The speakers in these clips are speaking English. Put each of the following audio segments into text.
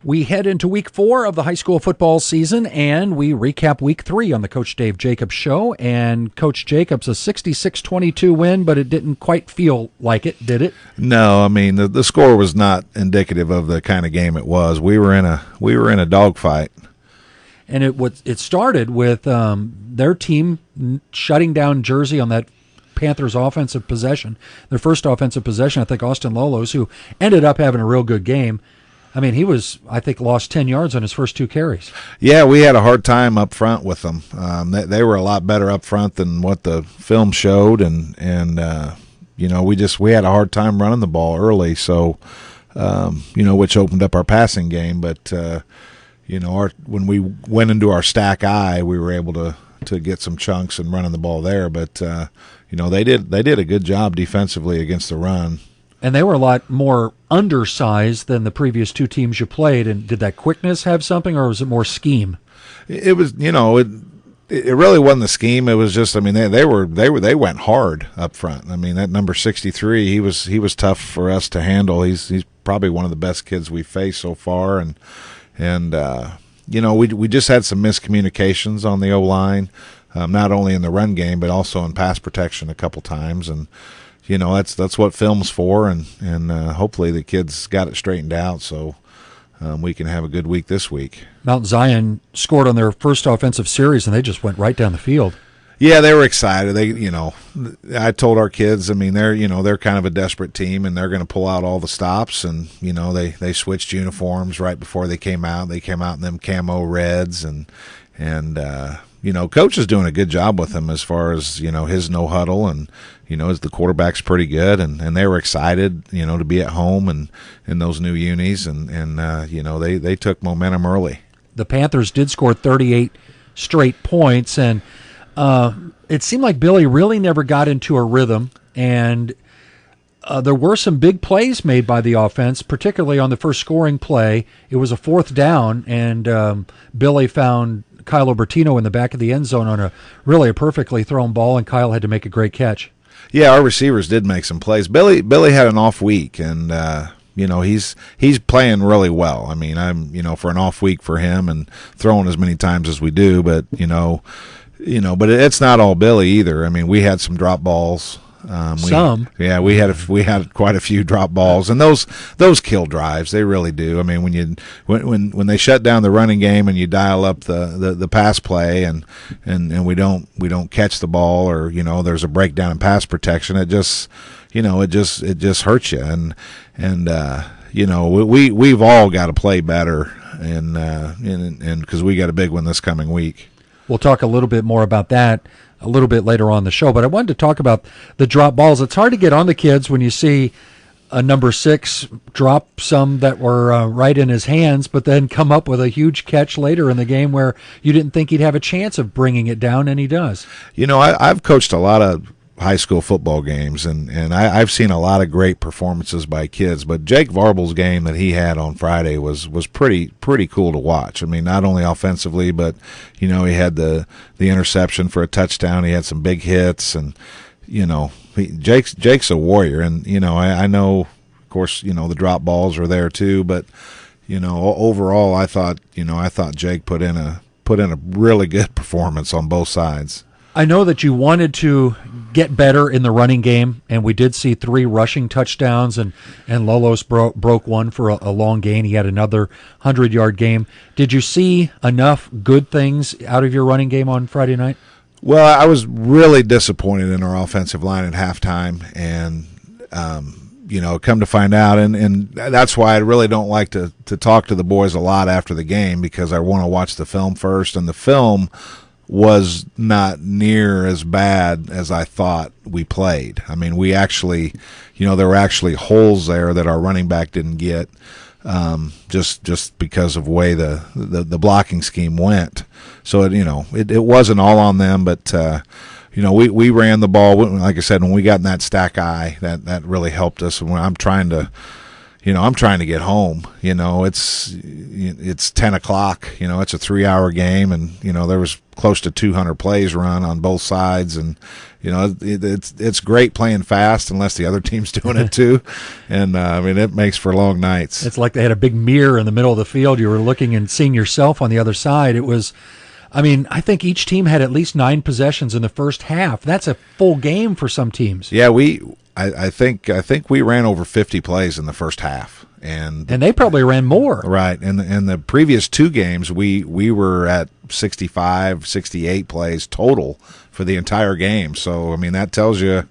We head into week 4 of the high school football season, and we recap week 3 on the Coach Dave Jacobs Show. And Coach Jacobs, a 66-22 win, but it didn't quite feel like it, did it? No, I mean the score was not indicative of the kind of game it was. We were in a dogfight, and it started with their team shutting down Jersey on that Panthers offensive possession, their first offensive possession. I think Austin Lolos, who ended up having a real good game. I mean, he lost 10 yards on his first 2 carries. Yeah, we had a hard time up front with them. They were a lot better up front than what the film showed, and we had a hard time running the ball early, so which opened up our passing game. But when we went into our stack I, we were able to get some chunks and running the ball there. But they did a good job defensively against the run. And they were a lot more undersized than the previous 2 teams you played. And did that quickness have something, or was it more scheme? It was, it really wasn't the scheme. It was just, I mean, they went hard up front. I mean, that number 63, he was tough for us to handle. He's probably one of the best kids we've faced so far, and we just had some miscommunications on the O-line, not only in the run game but also in pass protection a couple times, and that's what film's for, and hopefully the kids got it straightened out so we can have a good week this week. Mount Zion scored on their first offensive series, and they just went right down the field. Yeah, they were excited. I told our kids, I mean, they're kind of a desperate team, and they're going to pull out all the stops, and they switched uniforms right before they came out. They came out in them camo reds, and Coach is doing a good job with them as far as, his no huddle, and, as the quarterback's pretty good, and they were excited, to be at home and in those new unis, and they took momentum early. The Panthers did score 38 straight points, and it seemed like Billy really never got into a rhythm, and there were some big plays made by the offense, particularly on the first scoring play. It was a 4th down, and Billy found Kyle Obertino in the back of the end zone on a perfectly thrown ball, and Kyle had to make a great catch. Yeah, our receivers did make some plays. Billy had an off week, and he's playing really well. I mean, for an off week for him and throwing as many times as we do, but but it's not all Billy either. I mean, we had some drop balls. We had quite a few drop balls, and those kill drives. They really do. I mean, when they shut down the running game and you dial up the pass play, and we don't catch the ball, or there's a breakdown in pass protection, it just hurts you, and we've all got to play better, and because we got a big one this coming week. We'll talk a little bit more about that a little bit later on the show, but I wanted to talk about the drop balls. It's hard to get on the kids when you see a number 6 drop some that were right in his hands, but then come up with a huge catch later in the game where you didn't think he'd have a chance of bringing it down, and he does. I've coached a lot of high school football games, and I've seen a lot of great performances by kids, but Jake Varble's game that he had on Friday was pretty cool to watch. I mean, not only offensively, but he had the interception for a touchdown. He had some big hits, and Jake's a warrior, and I know, of course, the drop balls are there too, but overall I thought Jake put in a really good performance on both sides. I know that you wanted to get better in the running game, and we did see 3 rushing touchdowns, and Lolos broke one for a long gain. He had another 100-yard game. Did you see enough good things out of your running game on Friday night? Well, I was really disappointed in our offensive line at halftime, and come to find out, and that's why I really don't like to talk to the boys a lot after the game, because I want to watch the film first, and the film was not near as bad as I thought we played. I mean, we actually, there were actually holes there that our running back didn't get, just because of the way the blocking scheme went. So it wasn't all on them, but we ran the ball. Like I said, when we got in that stack I, that really helped us. And when I'm trying to I'm trying to get home. It's 10 o'clock. It's a 3-hour game, and there was close to 200 plays run on both sides, and it's great playing fast unless the other team's doing it too, and it makes for long nights. It's like they had a big mirror in the middle of the field. You were looking and seeing yourself on the other side. It was. I think each team had at least 9 possessions in the first half. That's a full game for some teams. Yeah, I think we ran over 50 plays in the first half, and they probably ran more. Right, and in the previous 2 games, we were at 65, 68 plays total for the entire game. So that tells you,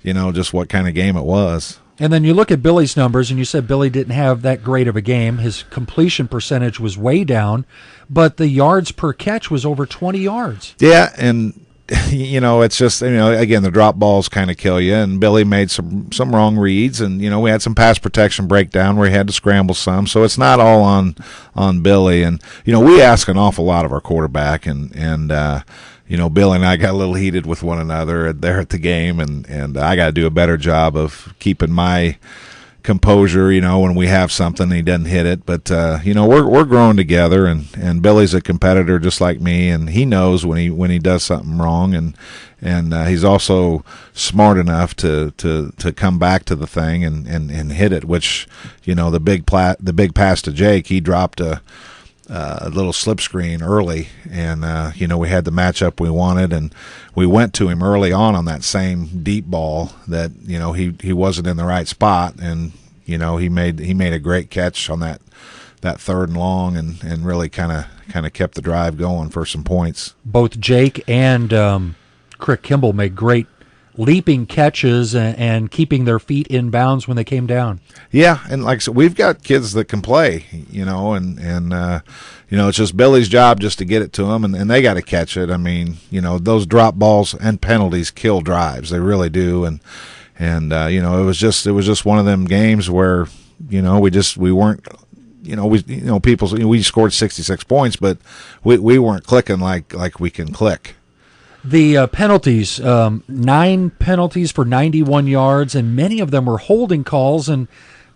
just what kind of game it was. And then you look at Billy's numbers, and you said Billy didn't have that great of a game. His completion percentage was way down, but the yards per catch was over 20 yards. Yeah, and it's just, again, the drop balls kind of kill you, and Billy made some wrong reads, and, we had some pass protection breakdown where he had to scramble some, so it's not all on Billy. And, we ask an awful lot of our quarterback, and Bill and I got a little heated with one another there at the game, and I got to do a better job of keeping my composure, when we have something and he doesn't hit it. But we're growing together, and Billy's a competitor just like me, and he knows when he does something wrong, and he's also smart enough to come back to the thing and hit it. Which the big pass to Jake, he dropped a little slip screen early, and we had the matchup we wanted, and we went to him early on that same deep ball that he wasn't in the right spot, and he made a great catch on that 3rd and long, and really kind of kept the drive going for some points. Both Jake and Crick Kimball made great leaping catches and keeping their feet in bounds when they came down. Yeah, and like I said, we've got kids that can play, and it's just Billy's job just to get it to them, and they got to catch it. Those drop balls and penalties kill drives. They really do, and it was just one of them games where we weren't. We scored 66 points, but we weren't clicking like we can click. The penalties, 9 penalties for 91 yards, and many of them were holding calls. And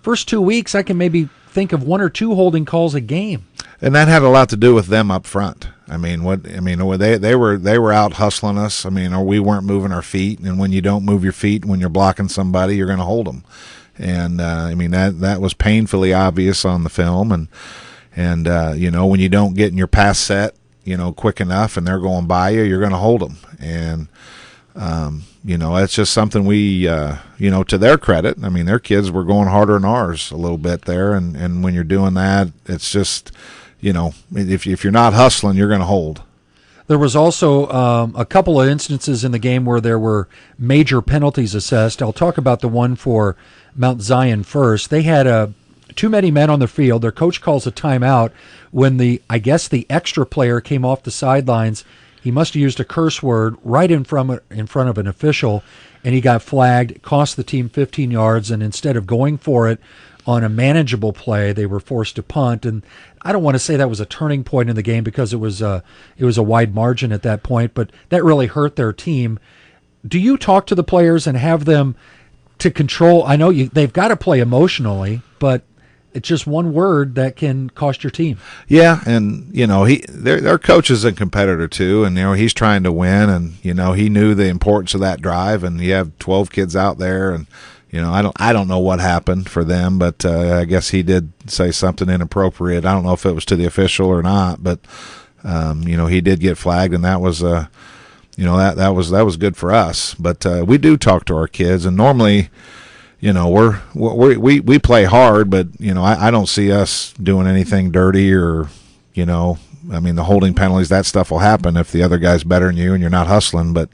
first 2 weeks, I can maybe think of 1 or 2 holding calls a game. And that had a lot to do with them up front. They were out hustling us. Or we weren't moving our feet. And when you don't move your feet, when you're blocking somebody, you're going to hold them. And that was painfully obvious on the film. And when you don't get in your pass set, quick enough, and they're going by you, you're going to hold them. And, it's just something we, to their credit, their kids were going harder than ours a little bit there. And when you're doing that, it's just, if you're not hustling, you're going to hold. There was also a couple of instances in the game where there were major penalties assessed. I'll talk about the one for Mount Zion first. They had too many men on the field. Their coach calls a timeout when the extra player came off the sidelines. He must have used a curse word right in front of an official, and he got flagged. It cost the team 15 yards, and instead of going for it on a manageable play, they were forced to punt. And I don't want to say that was a turning point in the game because it was a wide margin at that point, but that really hurt their team. Do you talk to the players and have them to control? I know they've got to play emotionally, but it's just one word that can cost your team. Yeah, and their coach is a competitor too, and he's trying to win, and he knew the importance of that drive, and you have 12 kids out there, and I don't know what happened for them, but I guess he did say something inappropriate. I don't know if it was to the official or not, but he did get flagged, and that was that was good for us. But we do talk to our kids, and normally, we play hard, but I don't see us doing anything dirty or the holding penalties. That stuff will happen if the other guy's better than you and you're not hustling. But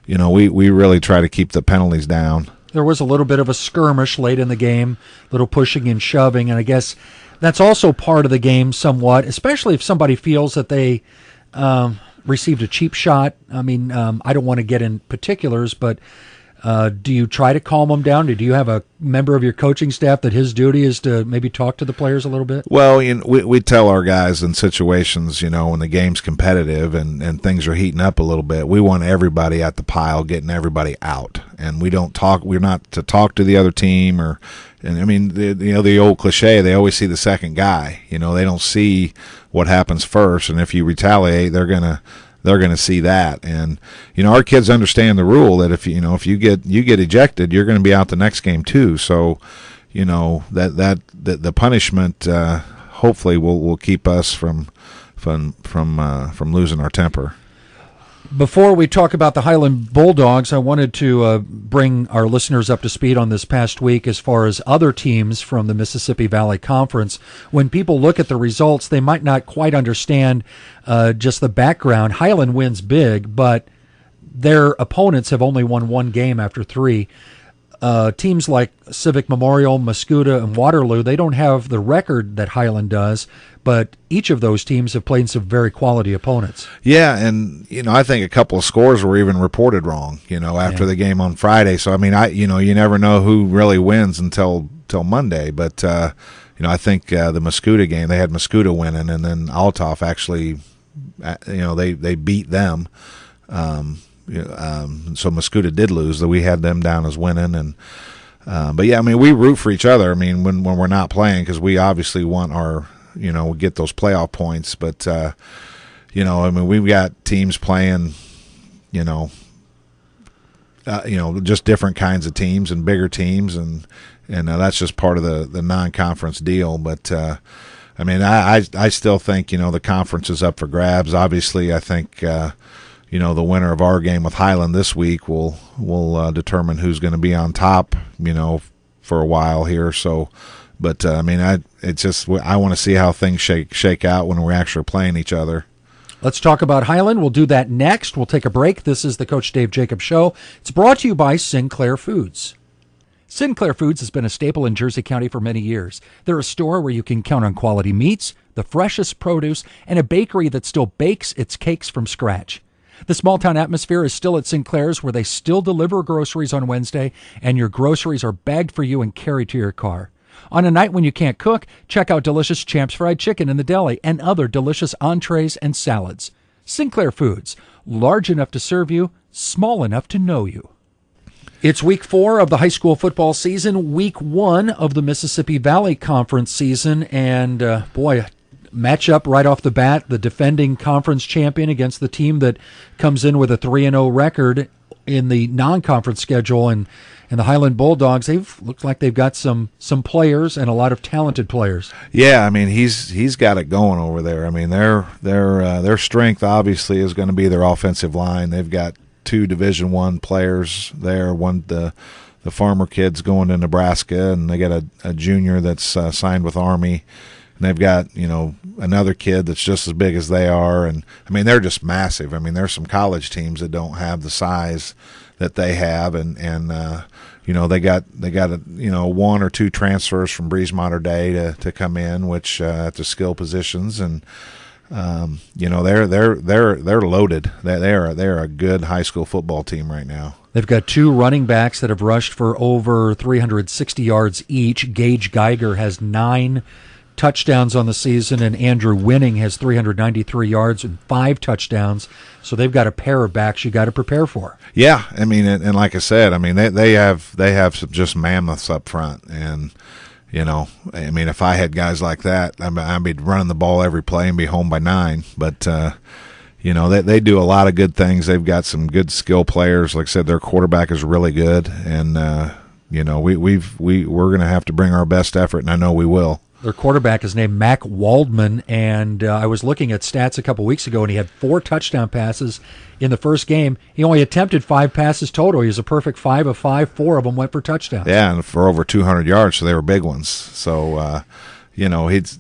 we really try to keep the penalties down. There was a little bit of a skirmish late in the game, little pushing and shoving, and I guess that's also part of the game somewhat, especially if somebody feels that they received a cheap shot. I don't want to get in particulars, but do you try to calm them down? Do you have a member of your coaching staff that his duty is to maybe talk to the players a little bit? Well, we tell our guys in situations, when the game's competitive and things are heating up a little bit, we want everybody at the pile, getting everybody out. And we're not to talk to the other team or And I mean, the old cliche, they always see the second guy. They don't see what happens first. And if you retaliate, they're going to see that. And our kids understand the rule that if you get ejected, you're going to be out the next game too. So that the punishment hopefully will keep us from losing our temper. Before we talk about the Highland Bulldogs, I wanted to bring our listeners up to speed on this past week as far as other teams from the Mississippi Valley Conference. When people look at the results, they might not quite understand just the background. Highland wins big, but their opponents have only won one game after three. Teams like Civic Memorial, Mascoutah, and Waterloo, they don't have the record that Highland does, but each of those teams have played some very quality opponents. Yeah, and I think a couple of scores were even reported wrong, after the game on Friday. So I mean, you never know who really wins until Monday. But I think the Mascoutah game, they had Mascoutah winning, and then Althoff actually, they beat them. So Mascoutah did lose, though we had them down as winning. And but yeah, I mean, we root for each other. I mean, when we're not playing, because we obviously want our get those playoff points. But I mean, we've got teams playing, just different kinds of teams and bigger teams, and that's just part of the non-conference deal. But I mean, I still think the conference is up for grabs. Obviously, I think the winner of our game with Highland this week will determine who's going to be on top, for a while here. So, but I mean, I want to see how things shake out when we're actually playing each other. Let's talk about Highland. We'll do that next. We'll take a break. This is the Coach Dave Jacobs Show. It's brought to you by Sinclair Foods. Sinclair Foods has been a staple in Jersey County for many years. They're a store where you can count on quality meats, the freshest produce, and a bakery that still bakes its cakes from scratch. The small-town atmosphere is still at Sinclair's, where they still deliver groceries on Wednesday, and your groceries are bagged for you and carried to your car. On a night when you can't cook, check out delicious Champs Fried Chicken in the deli and other delicious entrees and salads. Sinclair Foods, large enough to serve you, small enough to know you. It's week 4 of the high school football season, week 1 of the Mississippi Valley Conference season, and matchup right off the bat, the defending conference champion against the team that comes in with a 3-0 record in the non-conference schedule, and the Highland Bulldogs, they've looked like they've got some players and a lot of talented players. Yeah, I mean, he's got it going over there. I mean, their strength obviously is going to be their offensive line. They've got 2 Division I players there. One the farmer kid's going to Nebraska, and they got a junior that's signed with Army. And they've got, another kid that's just as big as they are. And, I mean, they're just massive. I mean, there's some college teams that don't have the size that they have. And they got 1 or 2 transfers from Breese Mater Dei to come in, which at the skill positions. And, they're loaded. They're a good high school football team right now. They've got 2 running backs that have rushed for over 360 yards each. Gage Geiger has 9 touchdowns on the season, and Andrew Winning has 393 yards and 5 touchdowns. So they've got a pair of backs you got to prepare for. Yeah, I mean, and like I said, I mean, they have some just mammoths up front, and I mean, if I had guys like that, I'd be running the ball every play and be home by 9. But they do a lot of good things. They've got some good skill players. Like I said, their quarterback is really good, and we're going to have to bring our best effort, and I know we will. Their quarterback is named Mac Waldman, and I was looking at stats a couple weeks ago, and he had 4 touchdown passes in the first game. He only attempted 5 passes total. He was a perfect 5 of 5. 4 of them went for touchdowns. Yeah, and for over 200 yards, so they were big ones. So, he's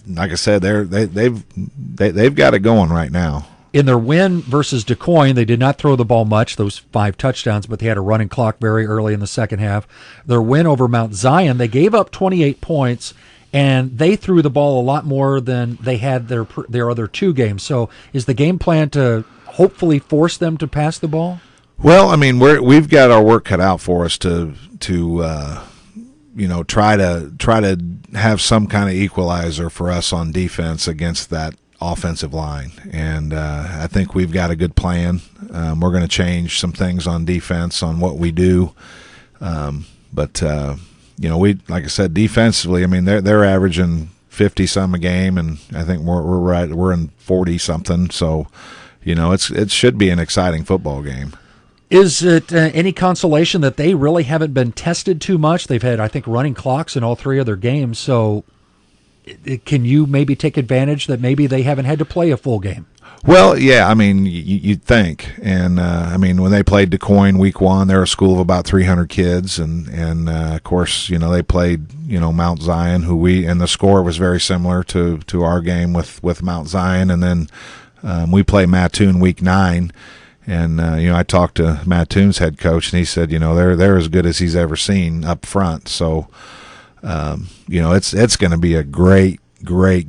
like I said, they've got it going right now. In their win versus DuQuoin, they did not throw the ball much, those 5 touchdowns, but they had a running clock very early in the second half. Their win over Mount Zion, they gave up 28 points, and they threw the ball a lot more than they had their other 2 games. So is the game plan to hopefully force them to pass the ball? Well, I mean, we've got our work cut out for us to try to have some kind of equalizer for us on defense against that offensive line. And I think we've got a good plan. We're going to change some things on defense on what we do. But we, like I said, defensively, I mean, they're averaging 50 some a game, and I think we're in 40 something. So, it should be an exciting football game. Is it any consolation that they really haven't been tested too much? They've had, I think, running clocks in all three of their games. So can you maybe take advantage that maybe they haven't had to play a full game? Well, yeah, I mean, you'd think. And, I mean, when they played DuQuoin week 1, they're a school of about 300 kids. And of course, they played, Mount Zion, and the score was very similar to our game with Mount Zion. And then we play Mattoon week 9. And, I talked to Mattoon's head coach, and he said, they're as good as he's ever seen up front. So, it's going to be a great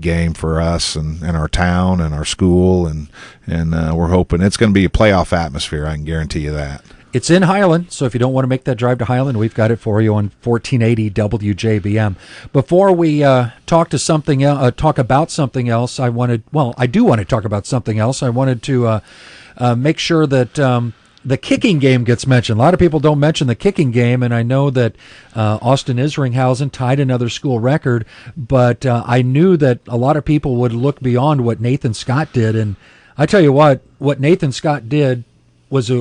game for us and our town and our school. And we're hoping it's going to be a playoff atmosphere. I can guarantee you that. It's in Highland, so if you don't want to make that drive to Highland, we've got it for you on 1480 WJBM. Before we talk about something else, I do want to talk about something else. I wanted to make sure that the kicking game gets mentioned. A lot of people don't mention the kicking game, and I know that Austin Isringhausen tied another school record, but I knew that a lot of people would look beyond what Nathan Scott did, and I tell you what Nathan Scott did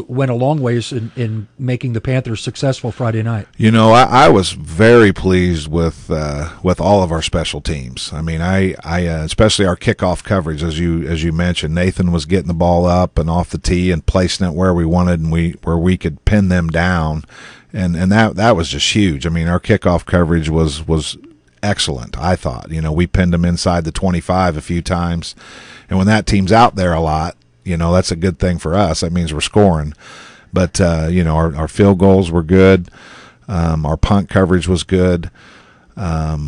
went a long ways in making the Panthers successful Friday night. I was very pleased with all of our special teams. I mean, I especially our kickoff coverage, as you mentioned. Nathan was getting the ball up and off the tee and placing it where we wanted, and where we could pin them down, and that was just huge. I mean, our kickoff coverage was excellent, I thought. We pinned them inside the 25 a few times, and when that team's out there a lot, that's a good thing for us. That means we're scoring. But, our field goals were good. Our punt coverage was good. Our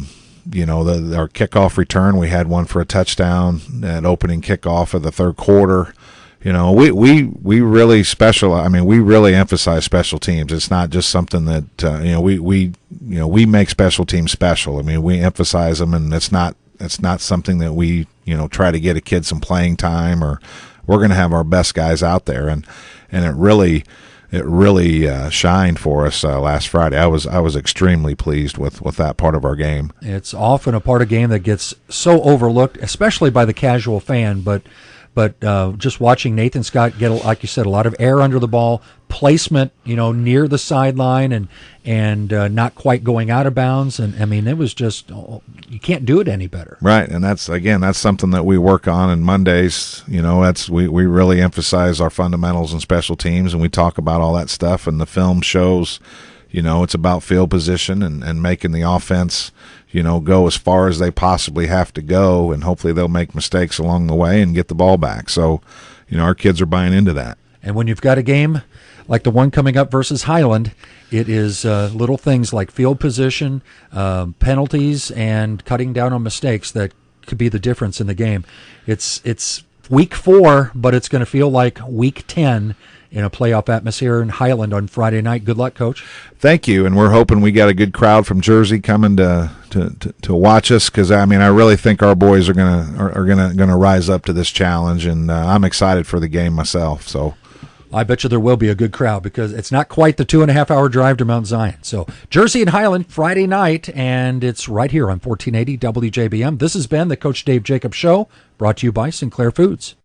kickoff return, we had one for a touchdown at opening kickoff of the third quarter. We really we really emphasize special teams. It's not just something that, we make special teams special. I mean, we emphasize them, and it's not something that we, try to get a kid some playing time, or we're going to have our best guys out there, and it really shined for us last Friday. I was extremely pleased with that part of our game. It's often a part of game that gets so overlooked, especially by the casual fan, but just watching Nathan Scott get, like you said, a lot of air under the ball, placement, near the sideline, and not quite going out of bounds. And I mean, it was just, you can't do it any better. Right, and that's something that we work on. And Mondays, we really emphasize our fundamentals and special teams, and we talk about all that stuff. And the film shows, it's about field position and making the offense, go as far as they possibly have to go, and hopefully they'll make mistakes along the way and get the ball back. So, our kids are buying into that. And when you've got a game like the one coming up versus Highland, it is little things like field position, penalties, and cutting down on mistakes that could be the difference in the game. It's week 4, but it's going to feel like week 10 in a playoff atmosphere in Highland on Friday night. Good luck, Coach. Thank you, and we're hoping we got a good crowd from Jersey coming to watch us, because I really think our boys are gonna rise up to this challenge, and I'm excited for the game myself. So I bet you there will be a good crowd, because it's not quite the 2.5-hour drive to Mount Zion. So Jersey and Highland Friday night, and it's right here on 1480 WJBM. This has been the Coach Dave Jacobs Show, brought to you by Sinclair Foods.